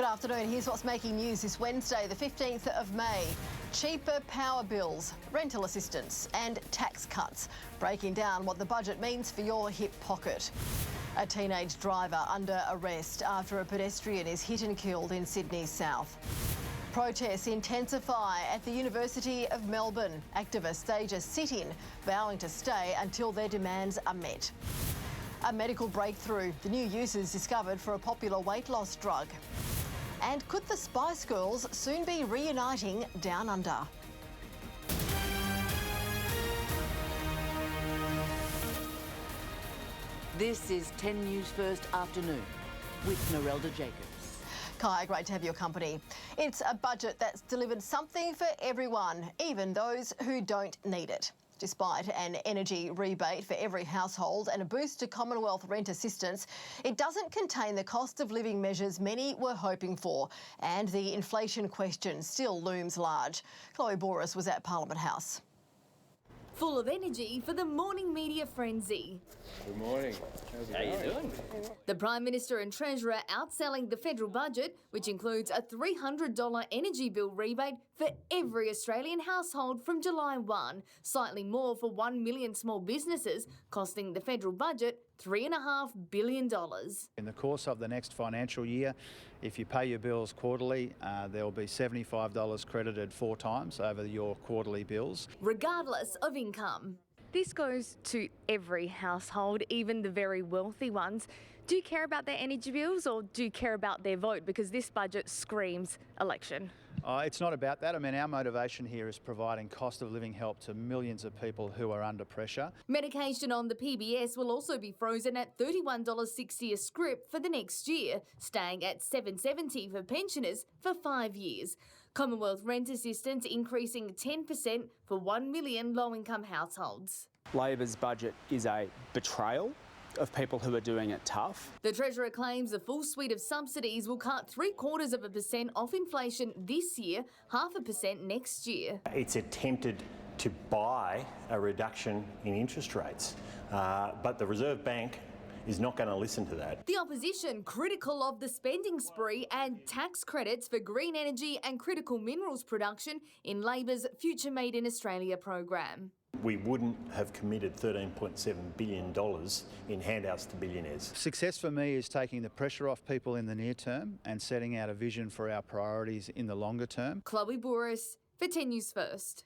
afternoon. Here's what's making news this Wednesday, the 15th of May. Cheaper power bills, rental assistance and tax cuts. Breaking down what the budget means for your hip pocket. A teenage driver under arrest after a pedestrian is hit and killed in Sydney's south. Protests intensify at the University of Melbourne. Activists stage a sit-in, vowing to stay until their demands are met. A medical breakthrough, the new uses discovered for a popular weight loss drug. And could the Spice Girls soon be reuniting Down Under? This is 10 News First Afternoon with Narelda Jacobs. Kai, great to have your company. It's a budget that's delivered something for everyone, even those who don't need it. Despite an energy rebate for every household and a boost to Commonwealth rent assistance, it doesn't contain the cost of living measures many were hoping for, and the inflation question still looms large. Chloe Boris was at Parliament House. Full of energy for the morning media frenzy. Good morning. How you doing? The Prime Minister and Treasurer outselling the federal budget, which includes a $300 energy bill rebate for every Australian household from July 1, slightly more for 1 million small businesses, costing the federal budget $3.5 billion. In the course of the next financial year, if you pay your bills quarterly, there will be $75 credited 4 times over your quarterly bills, regardless of income. This goes to every household, even the very wealthy ones. Do you care about their energy bills or do you care about their vote? Because this budget screams election. It's not about that. I mean, our motivation here is providing cost of living help to millions of people who are under pressure. Medication on the PBS will also be frozen at $31.60 a script for the next year, staying at $7.70 for pensioners for 5 years. Commonwealth rent assistance increasing 10% for 1 million low-income households. Labor's budget is a betrayal of people who are doing it tough. The Treasurer claims the full suite of subsidies will cut 0.75% off inflation this year, 0.5% next year. It's attempted to buy a reduction in interest rates, but the Reserve Bank is not going to listen to that. The opposition critical of the spending spree and tax credits for green energy and critical minerals production in Labor's Future Made in Australia program. We wouldn't have committed $13.7 billion in handouts to billionaires. Success for me is taking the pressure off people in the near term and setting out a vision for our priorities in the longer term. Chloe Boris for 10 News First.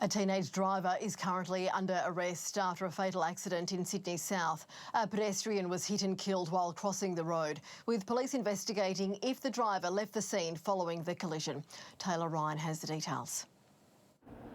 A teenage driver is currently under arrest after a fatal accident in Sydney South. A pedestrian was hit and killed while crossing the road, with police investigating if the driver left the scene following the collision. Taylor Ryan has the details.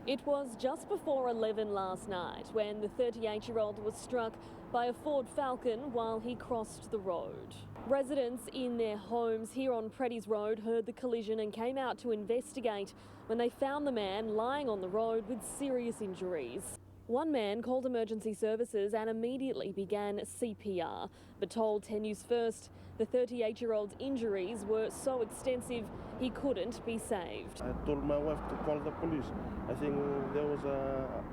It was just before 11 last night when the 38-year-old was struck by a Ford Falcon while he crossed the road. Residents in their homes here on Preddy's Road heard the collision and came out to investigate when they found the man lying on the road with serious injuries. One man called emergency services and immediately began CPR, but told 10 News First the 38-year-old's injuries were so extensive he couldn't be saved. I told my wife to call the police. I think there was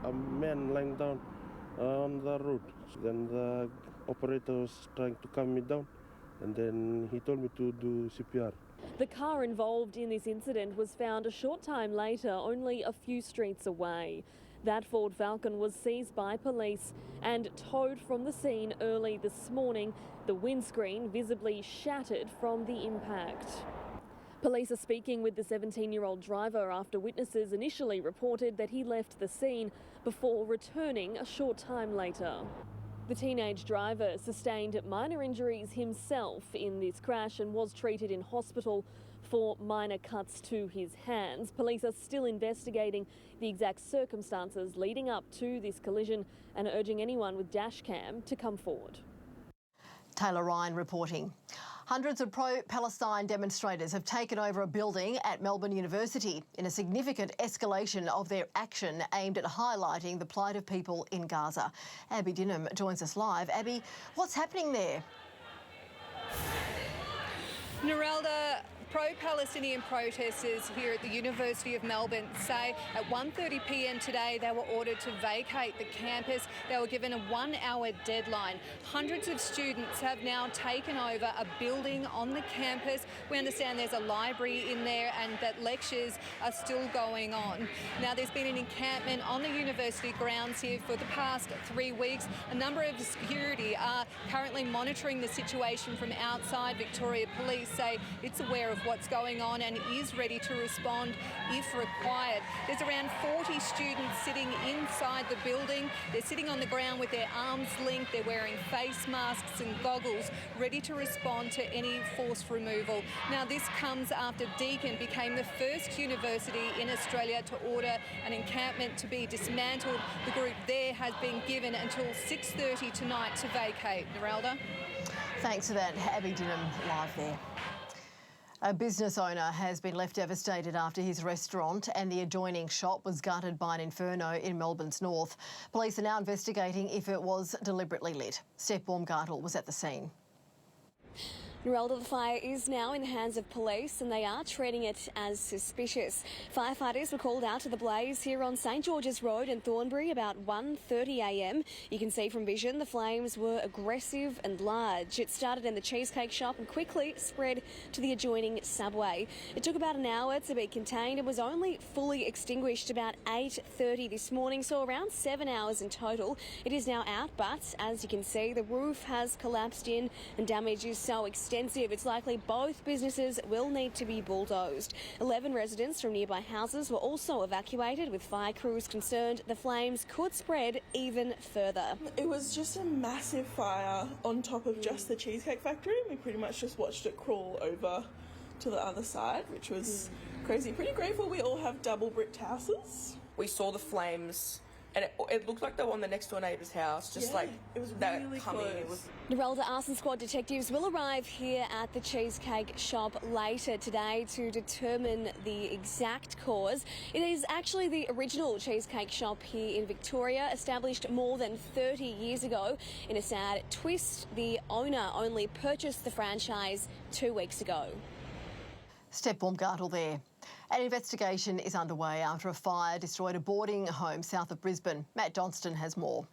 a man lying down on the road. Then the operator was trying to calm me down, and then he told me to do CPR. The car involved in this incident was found a short time later, only a few streets away. That Ford Falcon was seized by police and towed from the scene early this morning, the windscreen visibly shattered from the impact. Police are speaking with the 17-year-old driver after witnesses initially reported that he left the scene before returning a short time later. The teenage driver sustained minor injuries himself in this crash and was treated in hospital for minor cuts to his hands. Police are still investigating the exact circumstances leading up to this collision and urging anyone with dash cam to come forward. Taylor Ryan reporting. Hundreds of pro-Palestine demonstrators have taken over a building at Melbourne University in a significant escalation of their action aimed at highlighting the plight of people in Gaza. Abby Dinham joins us live. Abby, what's happening there? Narelda, Pro-Palestinian protesters here at the University of Melbourne say at 1:30 p.m. today they were ordered to vacate the campus. They were given a 1-hour deadline. Hundreds of students have now taken over a building on the campus. We understand there's a library in there and that lectures are still going on. Now, there's been an encampment on the university grounds here for the past 3 weeks. A number of security are currently monitoring the situation from outside. Victoria Police say it's aware of what's going on and is ready to respond if required. There's around 40 students sitting inside the building. They're sitting on the ground with their arms linked. They're wearing face masks and goggles, ready to respond to any forced removal. Now, this comes after Deakin became the first university in Australia to order an encampment to be dismantled. The group there has been given until 6:30 tonight to vacate. Narelda? Thanks for that, Abby Dinham, live there. A business owner has been left devastated after his restaurant and the adjoining shop was gutted by an inferno in Melbourne's north. Police are now investigating if it was deliberately lit. Steph Baumgartel was at the scene. Narelda, the fire is now in the hands of police and they are treating it as suspicious. Firefighters were called out to the blaze here on St George's Road in Thornbury about 1:30 a.m. You can see from vision the flames were aggressive and large. It started in the Cheesecake shop and quickly spread to the adjoining Subway. It took about an hour to be contained. It was only fully extinguished about 8:30 this morning, so around 7 hours in total. It is now out, but as you can see, the roof has collapsed in and damage is so extensive. It's likely both businesses will need to be bulldozed. 11 residents from nearby houses were also evacuated, with fire crews concerned the flames could spread even further. It was just a massive fire on top of just the Cheesecake factory. We pretty much just watched it crawl over to the other side, which was crazy. Pretty grateful we all have double bricked houses. We saw the flames and it looked like they were on the next door neighbour's house, just like it was they really coming. close. It was Narelda Arson Squad detectives will arrive here at the Cheesecake shop later today to determine the exact cause. It is actually the original Cheesecake shop here in Victoria, established more than 30 years ago. In a sad twist, the owner only purchased the franchise 2 weeks ago. Steph Baumgartel there. An investigation is underway after a fire destroyed a boarding home south of Brisbane. Matt Johnston has more.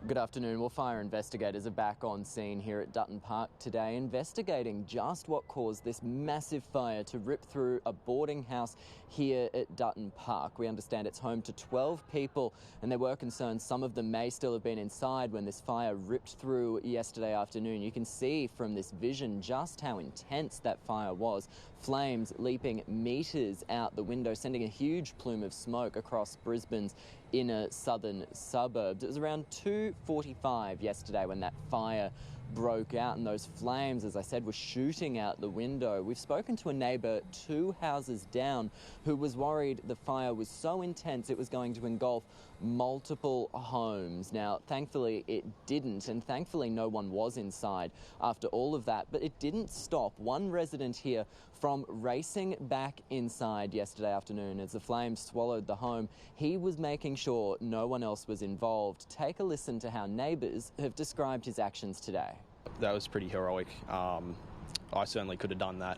Good afternoon. Well, fire investigators are back on scene here at Dutton Park today, investigating just what caused this massive fire to rip through a boarding house here at Dutton Park. We understand it's home to 12 people, and there were concerns some of them may still have been inside when this fire ripped through yesterday afternoon. You can see from this vision just how intense that fire was. Flames leaping metres out the window, sending a huge plume of smoke across Brisbane's inner southern suburbs. It was around 2:45 yesterday when that fire broke out, and those flames, as I said, were shooting out the window. We've spoken to a neighbour 2 houses down who was worried the fire was so intense it was going to engulf multiple homes. Now, thankfully it didn't, and thankfully no one was inside after all of that, but it didn't stop one resident here from racing back inside yesterday afternoon as the flames swallowed the home. He was making sure no one else was involved. Take a listen to how neighbours have described his actions today. That was pretty heroic. I certainly could have done that,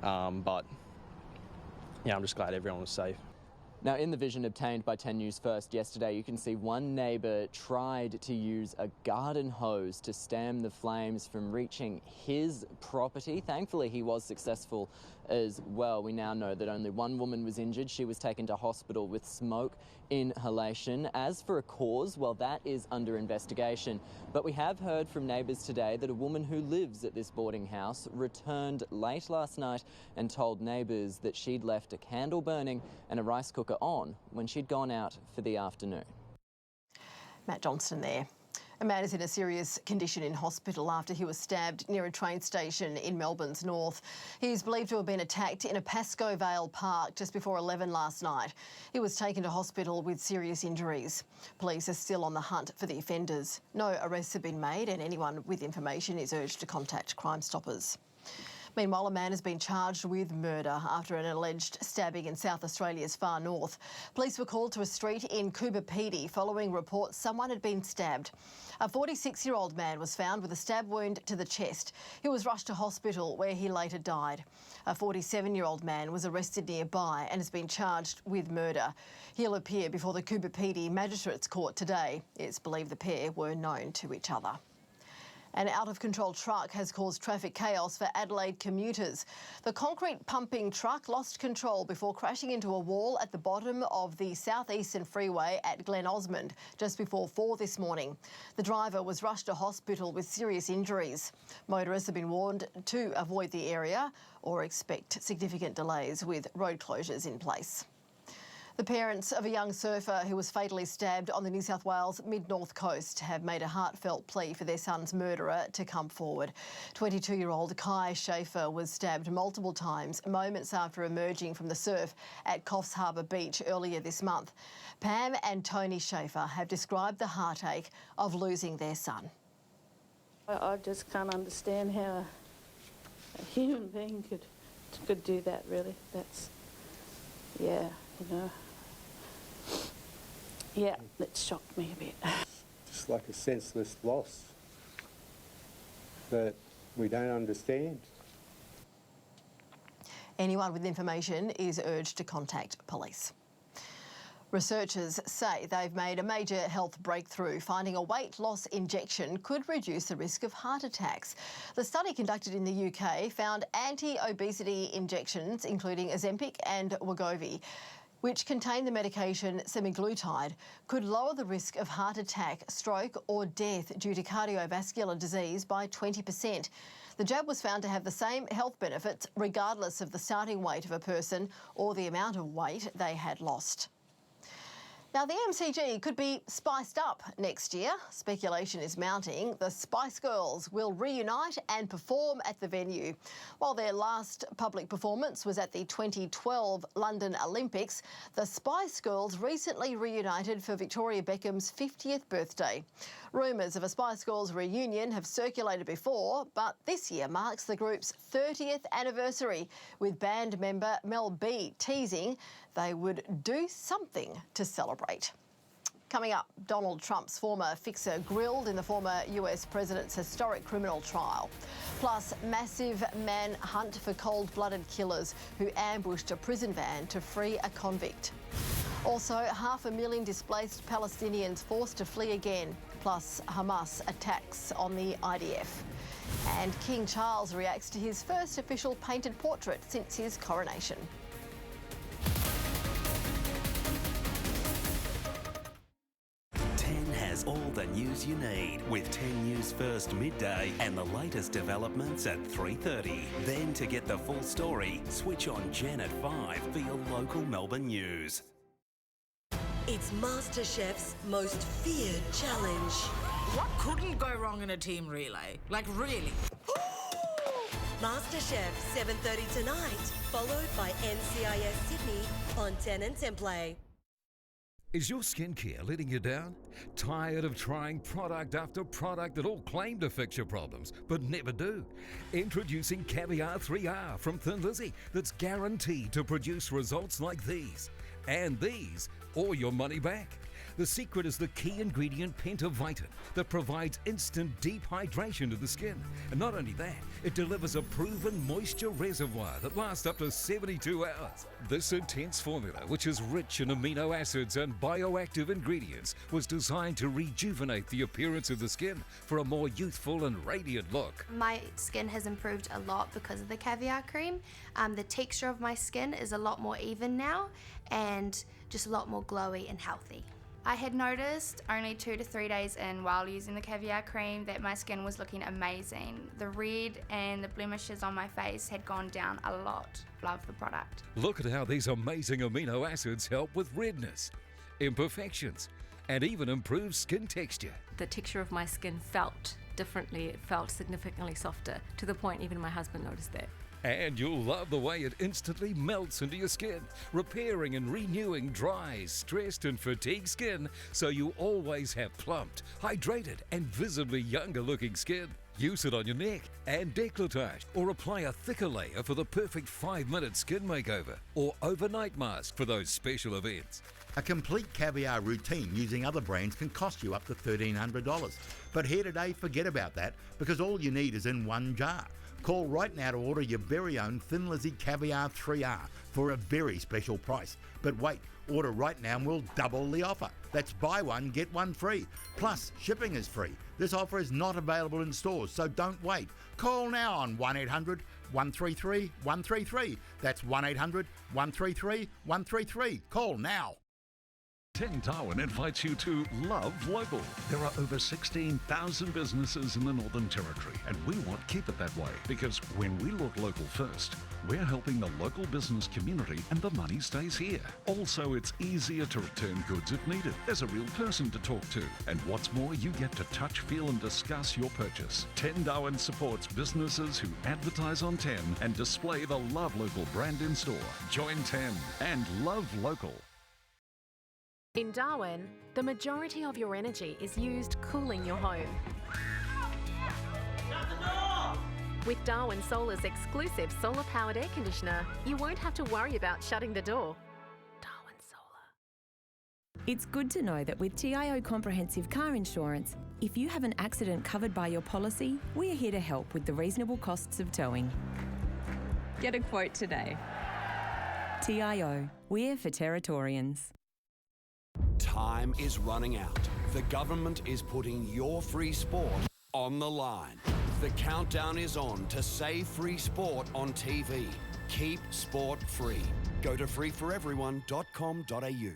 but yeah, I'm just glad everyone was safe. Now, in the vision obtained by 10 News First yesterday, you can see one neighbour tried to use a garden hose to stem the flames from reaching his property. Thankfully, he was successful as well. We now know that only one woman was injured. She was taken to hospital with smoke inhalation. As for a cause, well, that is under investigation. But we have heard from neighbours today that a woman who lives at this boarding house returned late last night and told neighbours that she'd left a candle burning and a rice cooker on when she'd gone out for the afternoon. Matt Johnston there. A man is in a serious condition in hospital after he was stabbed near a train station in Melbourne's north. He is believed to have been attacked in a Pascoe Vale park just before 11 last night. He was taken to hospital with serious injuries. Police are still on the hunt for the offenders. No arrests have been made and anyone with information is urged to contact Crime Stoppers. Meanwhile, a man has been charged with murder after an alleged stabbing in South Australia's far north. Police were called to a street in Coober Pedy following reports someone had been stabbed. A 46-year-old man was found with a stab wound to the chest. He was rushed to hospital where he later died. A 47-year-old man was arrested nearby and has been charged with murder. He'll appear before the Coober Pedy Magistrates Court today. It's believed the pair were known to each other. An out-of-control truck has caused traffic chaos for Adelaide commuters. The concrete pumping truck lost control before crashing into a wall at the bottom of the southeastern freeway at Glen Osmond just before 4 this morning. The driver was rushed to hospital with serious injuries. Motorists have been warned to avoid the area or expect significant delays with road closures in place. The parents of a young surfer who was fatally stabbed on the New South Wales mid-north coast have made a heartfelt plea for their son's murderer to come forward. 22-year-old Kai Schaefer was stabbed multiple times moments after emerging from the surf at Coffs Harbour Beach earlier this month. Pam and Tony Schaefer have described the heartache of losing their son. I just can't understand how a human being could do that, really. That's, yeah, you know. Yeah, that shocked me a bit. Just like a senseless loss that we don't understand. Anyone with information is urged to contact police. Researchers say they've made a major health breakthrough. Finding a weight loss injection could reduce the risk of heart attacks. The study conducted in the UK found anti-obesity injections, including Ozempic and Wegovy, which contain the medication semaglutide, could lower the risk of heart attack, stroke or death due to cardiovascular disease by 20%. The jab was found to have the same health benefits regardless of the starting weight of a person or the amount of weight they had lost. Now, the MCG could be spiced up next year. Speculation is mounting. The Spice Girls will reunite and perform at the venue. While their last public performance was at the 2012 London Olympics, the Spice Girls recently reunited for Victoria Beckham's 50th birthday. Rumours of a Spice Girls reunion have circulated before, but this year marks the group's 30th anniversary, with band member Mel B teasing they would do something to celebrate. Coming up, Donald Trump's former fixer grilled in the former US president's historic criminal trial. Plus, massive manhunt for cold-blooded killers who ambushed a prison van to free a convict. Also, 500,000 displaced Palestinians forced to flee again, plus Hamas attacks on the IDF. And King Charles reacts to his first official painted portrait since his coronation. All the news you need with 10 News First midday and the latest developments at 3:30. Then to get the full story, switch on Jen at 5 for your local Melbourne news. It's MasterChef's most feared challenge. What couldn't go wrong in a team relay? Like, really? MasterChef, 7:30 tonight, followed by NCIS Sydney on 10 and 10 Play. Is your skincare letting you down? Tired of trying product after product that all claim to fix your problems, but never do? Introducing Caviar 3R from Thin Lizzy that's guaranteed to produce results like these. And these, or your money back. The secret is the key ingredient Pentavitin that provides instant deep hydration to the skin. And not only that, it delivers a proven moisture reservoir that lasts up to 72 hours. This intense formula, which is rich in amino acids and bioactive ingredients, was designed to rejuvenate the appearance of the skin for a more youthful and radiant look. My skin has improved a lot because of the Caviar cream. The texture of my skin is a lot more even now and just a lot more glowy and healthy. I had noticed only 2 to 3 days in while using the Caviar cream that my skin was looking amazing. The red and the blemishes on my face had gone down a lot. Love the product. Look at how these amazing amino acids help with redness, imperfections, and even improve skin texture. The texture of my skin felt differently. It felt significantly softer, to the point even my husband noticed that. And you'll love the way it instantly melts into your skin, repairing and renewing dry, stressed and fatigued skin, so you always have plumped, hydrated and visibly younger looking skin. Use it on your neck and décolletage, or apply a thicker layer for the perfect 5-minute skin makeover, or overnight mask for those special events. A complete caviar routine using other brands can cost you up to $1,300. But here today, forget about that, because all you need is in one jar. Call right now to order your very own Thin Lizzy Caviar 3R for a very special price. But wait, order right now and we'll double the offer. That's buy one, get one free. Plus, shipping is free. This offer is not available in stores, so don't wait. Call now on 1-800-133-133. That's 1-800-133-133. Call now. 10 Darwin invites you to Love Local. There are over 16,000 businesses in the Northern Territory, and we want to keep it that way, because when we look local first, we're helping the local business community and the money stays here. Also, it's easier to return goods if needed. There's a real person to talk to. And what's more, you get to touch, feel and discuss your purchase. 10 Darwin supports businesses who advertise on 10 and display the Love Local brand in store. Join 10 and Love Local. In Darwin, the majority of your energy is used cooling your home. With Darwin Solar's exclusive solar-powered air conditioner, you won't have to worry about shutting the door. Darwin Solar. It's good to know that with TIO Comprehensive Car Insurance, if you have an accident covered by your policy, we are here to help with the reasonable costs of towing. Get a quote today. TIO, we're for Territorians. Time is running out. The government is putting your free sport on the line. The countdown is on to save free sport on TV. Keep sport free. Go to freeforeveryone.com.au.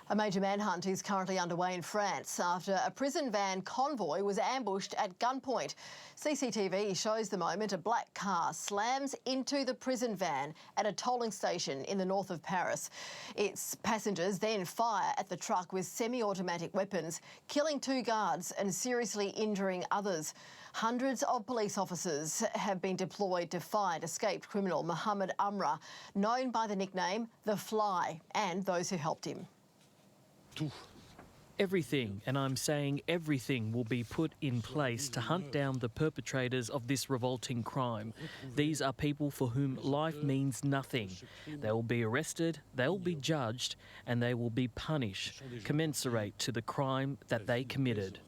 A major manhunt is currently underway in France after a prison van convoy was ambushed at gunpoint. CCTV shows the moment a black car slams into the prison van at a tolling station in the north of Paris. Its passengers then fire at the truck with semi-automatic weapons, killing 2 guards and seriously injuring others. Hundreds of police officers have been deployed to find escaped criminal Mohammed Amra, known by the nickname The Fly, and those who helped him. Everything, and I'm saying everything, will be put in place to hunt down the perpetrators of this revolting crime. These are people for whom life means nothing. They will be arrested, they will be judged, and they will be punished, commensurate to the crime that they committed.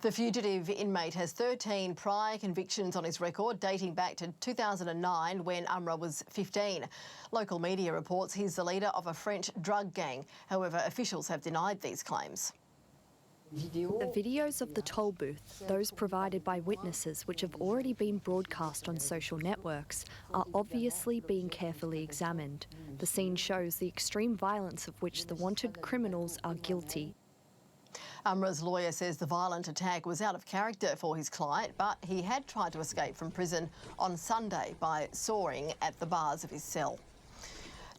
The fugitive inmate has 13 prior convictions on his record dating back to 2009 when Amra was 15. Local media reports he's the leader of a French drug gang. However, officials have denied these claims. The videos of the toll booth, those provided by witnesses which have already been broadcast on social networks, are obviously being carefully examined. The scene shows the extreme violence of which the wanted criminals are guilty. Amra's lawyer says the violent attack was out of character for his client, but he had tried to escape from prison on Sunday by sawing at the bars of his cell.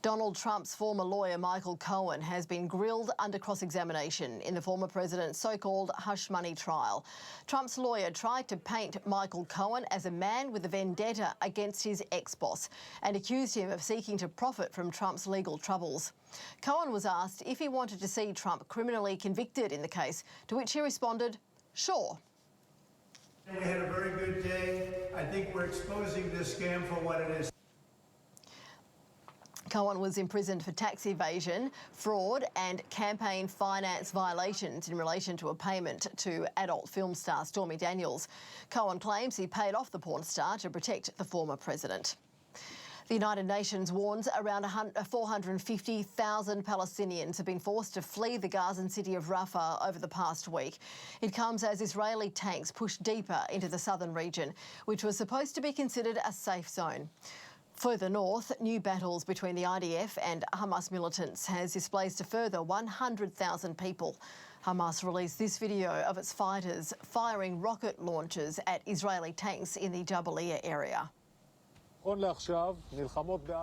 Donald Trump's former lawyer, Michael Cohen, has been grilled under cross-examination in the former president's so-called hush money trial. Trump's lawyer tried to paint Michael Cohen as a man with a vendetta against his ex-boss and accused him of seeking to profit from Trump's legal troubles. Cohen was asked if he wanted to see Trump criminally convicted in the case, to which he responded, sure. We had a very good day. I think we're exposing this scam for what it is. Cohen was imprisoned for tax evasion, fraud and campaign finance violations in relation to a payment to adult film star Stormy Daniels. Cohen claims he paid off the porn star to protect the former president. The United Nations warns around 450,000 Palestinians have been forced to flee the Gazan city of Rafah over the past week. It comes as Israeli tanks push deeper into the southern region, which was supposed to be considered a safe zone. Further north, new battles between the IDF and Hamas militants has displaced a further 100,000 people. Hamas released this video of its fighters firing rocket launchers at Israeli tanks in the Jabalia area.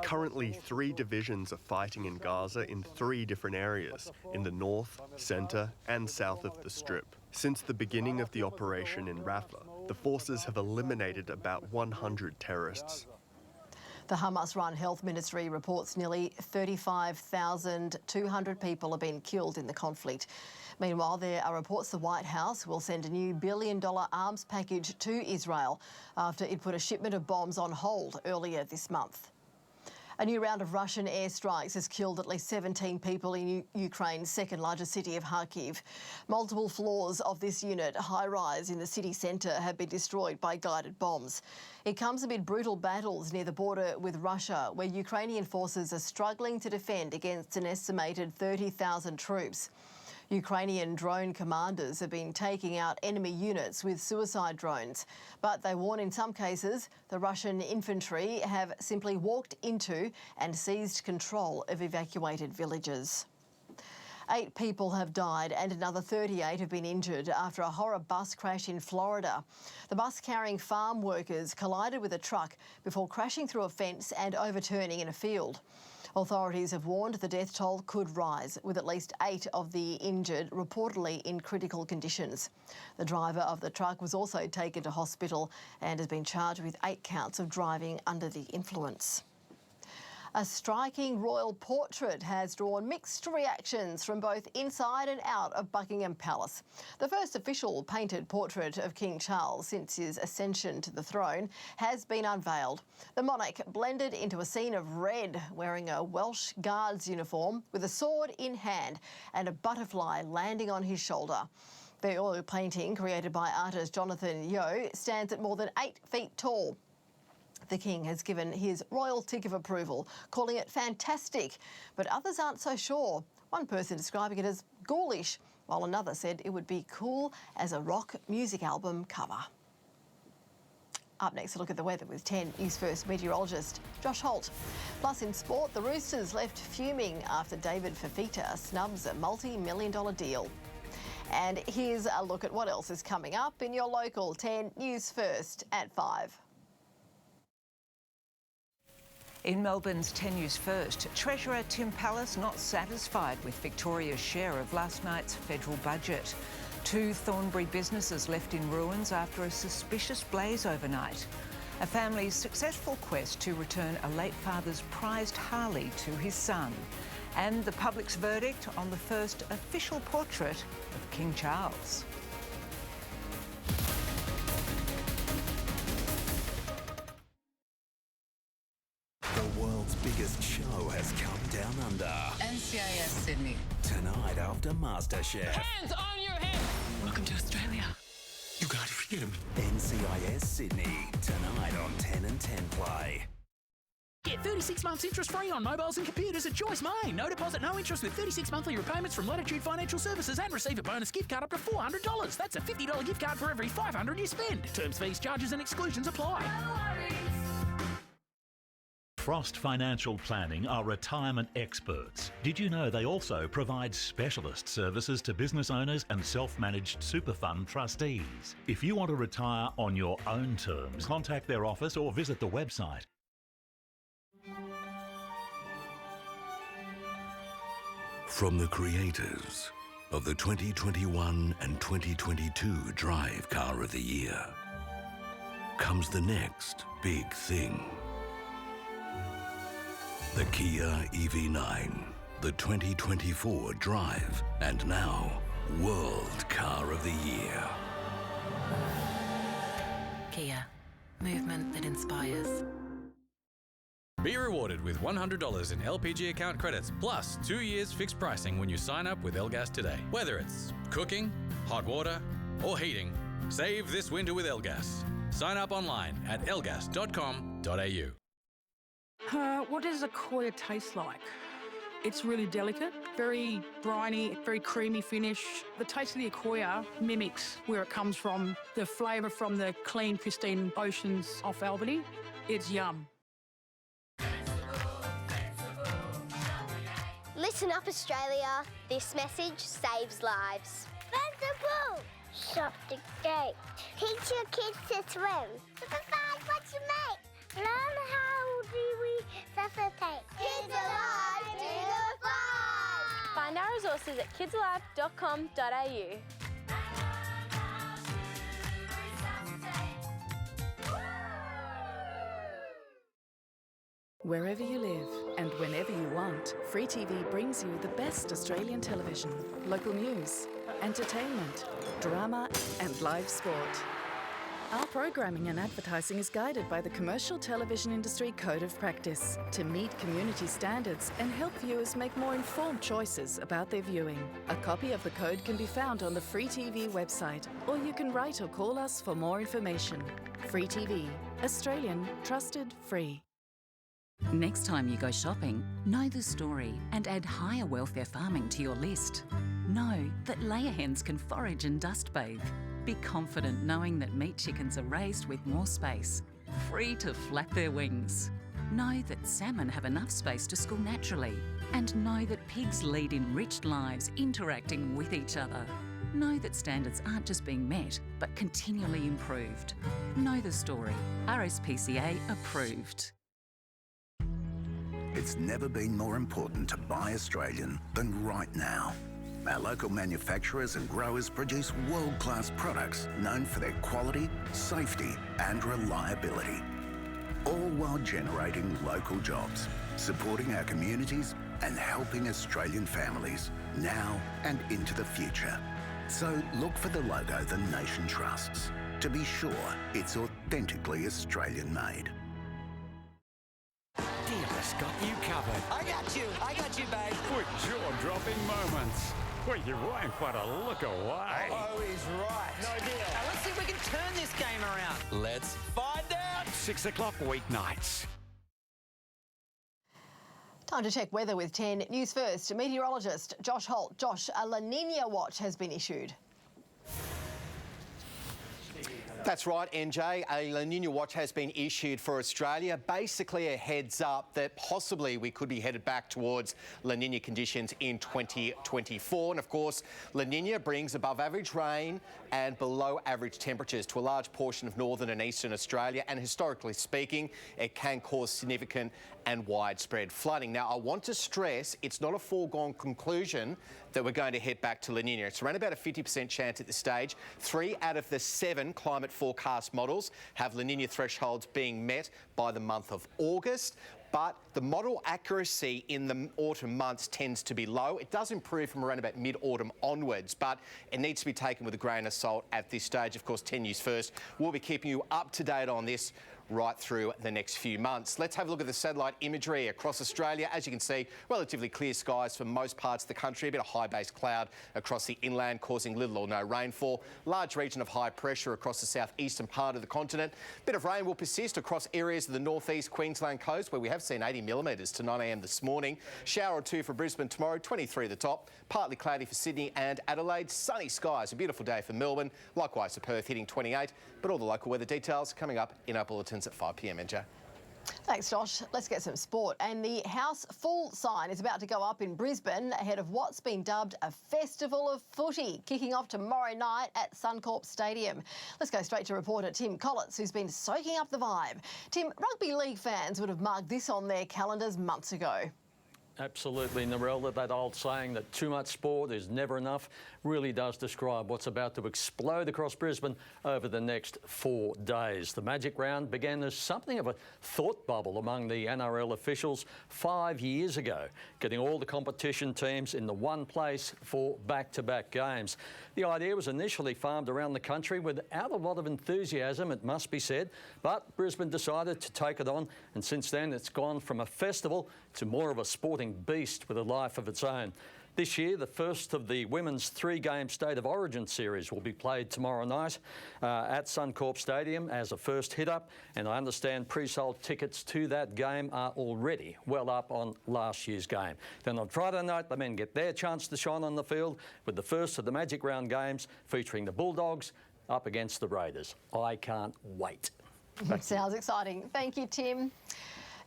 Currently, 3 divisions are fighting in Gaza in 3 different areas, in the north, centre and south of the Strip. Since the beginning of the operation in Rafah, the forces have eliminated about 100 terrorists. The Hamas-run Health Ministry reports nearly 35,200 people have been killed in the conflict. Meanwhile, there are reports the White House will send a new billion-dollar arms package to Israel after it put a shipment of bombs on hold earlier this month. A new round of Russian airstrikes has killed at least 17 people in Ukraine's second-largest city of Kharkiv. Multiple floors of this unit, high-rise in the city centre, have been destroyed by guided bombs. It comes amid brutal battles near the border with Russia, where Ukrainian forces are struggling to defend against an estimated 30,000 troops. Ukrainian drone commanders have been taking out enemy units with suicide drones, but they warn in some cases the Russian infantry have simply walked into and seized control of evacuated villages. 8 people have died and another 38 have been injured after a horror bus crash in Florida. The bus carrying farm workers collided with a truck before crashing through a fence and overturning in a field. Authorities have warned the death toll could rise, with at least 8 of the injured reportedly in critical conditions. The driver of the truck was also taken to hospital and has been charged with 8 counts of driving under the influence. A striking royal portrait has drawn mixed reactions from both inside and out of Buckingham Palace. The first official painted portrait of King Charles since his ascension to the throne has been unveiled. The monarch blended into a scene of red, wearing a Welsh Guards uniform with a sword in hand and a butterfly landing on his shoulder. The oil painting, created by artist Jonathan Yeo, stands at more than 8 feet tall. The King has given his royal tick of approval, calling it fantastic, but others aren't so sure. One person describing it as ghoulish, while another said it would be cool as a rock music album cover. Up next, a look at the weather with 10 News First meteorologist Josh Holt. Plus in sport, the Roosters left fuming after David Fafita snubs a multi-million-dollar deal. And here's a look at what else is coming up in your local 10 News First at 5. In Melbourne's 10 News First, Treasurer Tim Pallas not satisfied with Victoria's share of last night's federal budget. 2 Thornbury businesses left in ruins after a suspicious blaze overnight. A family's successful quest to return a late father's prized Harley to his son. And the public's verdict on the first official portrait of King Charles. The world's biggest show has come down under. NCIS Sydney. Tonight after MasterChef. Hands on your head! Welcome to Australia. You can't forget him. NCIS Sydney. Tonight on 10 and 10 Play. Get 36 months interest-free on mobiles and computers at Choice Main. No deposit, no interest with 36 monthly repayments from Latitude Financial Services and receive a bonus gift card up to $400. That's a $50 gift card for every $500 you spend. Terms, fees, charges and exclusions apply. Frost Financial Planning are retirement experts. Did you know they also provide specialist services to business owners and self-managed super fund trustees? If you want to retire on your own terms, contact their office or visit the website. From the creators of the 2021 and 2022 Drive Car of the Year comes the next big thing. The Kia EV9, the 2024 Drive, and now World Car of the Year. Kia. Movement that inspires. Be rewarded with $100 in LPG account credits plus 2 years fixed pricing when you sign up with Elgas today. Whether it's cooking, hot water, or heating, save this winter with Elgas. Sign up online at elgas.com.au. What does a Koya taste like? It's really delicate, very briny, very creamy finish. The taste of the Akoya mimics where it comes from, the flavour from the clean, pristine oceans off Albany. It's yum. Listen up, Australia. This message saves lives. Sensible! Shop the gate. Teach your kids to swim. Decide what you make. Learn how do we suscitate. Kids Alive, do the fun! Find our resources at kidsalive.com.au. Wherever you live and whenever you want, Free TV brings you the best Australian television, local news, entertainment, drama and live sport. Our programming and advertising is guided by the Commercial Television Industry Code of Practice to meet community standards and help viewers make more informed choices about their viewing. A copy of the code can be found on the Free TV website, or you can write or call us for more information. Free TV, Australian, trusted, free. Next time you go shopping, know the story and add higher welfare farming to your list. Know that layer hens can forage and dust bathe. Be confident knowing that meat chickens are raised with more space, free to flap their wings. Know that salmon have enough space to school naturally. And know that pigs lead enriched lives interacting with each other. Know that standards aren't just being met, but continually improved. Know the story. RSPCA approved. It's never been more important to buy Australian than right now. Our local manufacturers and growers produce world-class products known for their quality, safety and reliability. All while generating local jobs, supporting our communities and helping Australian families now and into the future. So look for the logo the nation trusts to be sure it's authentically Australian made. Dealer's got you covered. I got you, babe. With jaw-dropping moments. Well, you won't but a look away. Oh, he's right. No deal. Now, let's see if we can turn this game around. Let's find out. 6 o'clock weeknights. Time to check weather with 10 News First. Meteorologist Josh Holt. Josh, a La Nina watch has been issued. That's right, NJ. A La Nina watch has been issued for Australia. Basically a heads up that possibly we could be headed back towards La Nina conditions in 2024. And of course, La Nina brings above average rain and below average temperatures to a large portion of northern and eastern Australia. And historically speaking, it can cause significant and widespread flooding. Now, I want to stress it's not a foregone conclusion that we're going to head back to La Nina. It's around about a 50% chance at this stage. 3 out of the 7 climate forecast models have La Nina thresholds being met by the month of August. But the model accuracy in the autumn months tends to be low. It does improve from around about mid-autumn onwards, but it needs to be taken with a grain of salt at this stage. Of course, 10 News First will be keeping you up to date on this right through the next few months. Let's have a look at the satellite imagery across Australia. As you can see, relatively clear skies for most parts of the country. A bit of high base cloud across the inland causing little or no rainfall. Large region of high pressure across the southeastern part of the continent. Bit of rain will persist across areas of the northeast Queensland coast where we have seen 80 millimetres to 9 a.m. this morning. Shower or two for Brisbane tomorrow, 23 at the top. Partly cloudy for Sydney and Adelaide. Sunny skies, a beautiful day for Melbourne. Likewise for Perth, hitting 28. But all the local weather details coming up in our bulletins at 5 p.m. NJ. Thanks, Josh. Let's get some sport. And the House Full sign is about to go up in Brisbane ahead of what's been dubbed a festival of footy, kicking off tomorrow night at Suncorp Stadium. Let's go straight to reporter Tim Collins, who's been soaking up the vibe. Tim, rugby league fans would have marked this on their calendars months ago. Absolutely, Narelda. That old saying that too much sport is never enough really does describe what's about to explode across Brisbane over the next 4 days. The Magic Round began as something of a thought bubble among the NRL officials 5 years ago, getting all the competition teams in the one place for back-to-back games. The idea was initially farmed around the country without a lot of enthusiasm, it must be said, but Brisbane decided to take it on, and since then it's gone from a festival to more of a sporting beast with a life of its own. This year, the first of the women's 3-game State of Origin series will be played tomorrow night at Suncorp Stadium as a first hit-up, and I understand pre-sold tickets to that game are already well up on last year's game. Then on Friday night, the men get their chance to shine on the field with the first of the Magic Round games featuring the Bulldogs up against the Raiders. I can't wait. Sounds exciting. Thank you, Tim.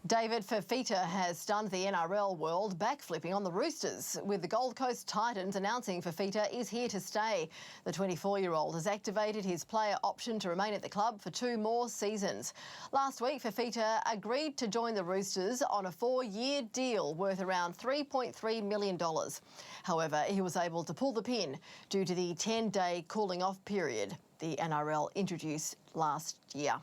David Fifita has stunned the NRL world, backflipping on the Roosters, with the Gold Coast Titans announcing Fifita is here to stay. The 24-year-old has activated his player option to remain at the club for 2 more seasons. Last week, Fifita agreed to join the Roosters on a 4-year deal worth around $3.3 million. However, he was able to pull the pin due to the 10-day cooling-off period the NRL introduced last year.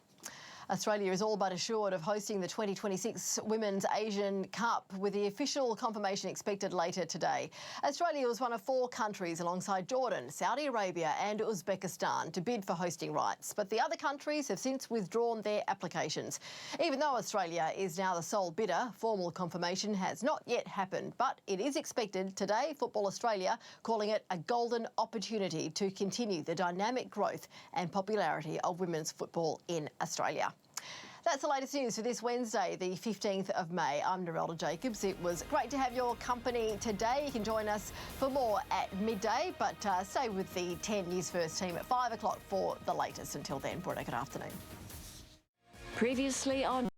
Australia is all but assured of hosting the 2026 Women's Asian Cup, with the official confirmation expected later today. Australia was one of 4 countries alongside Jordan, Saudi Arabia and Uzbekistan to bid for hosting rights, but the other countries have since withdrawn their applications. Even though Australia is now the sole bidder, formal confirmation has not yet happened, but it is expected today. Football Australia calling it a golden opportunity to continue the dynamic growth and popularity of women's football in Australia. That's the latest news for this Wednesday, the 15th of May. I'm Narelda Jacobs. It was great to have your company today. You can join us for more at midday, but stay with the 10 News First team at 5 o'clock for the latest. Until then, Bruna, good afternoon. Previously on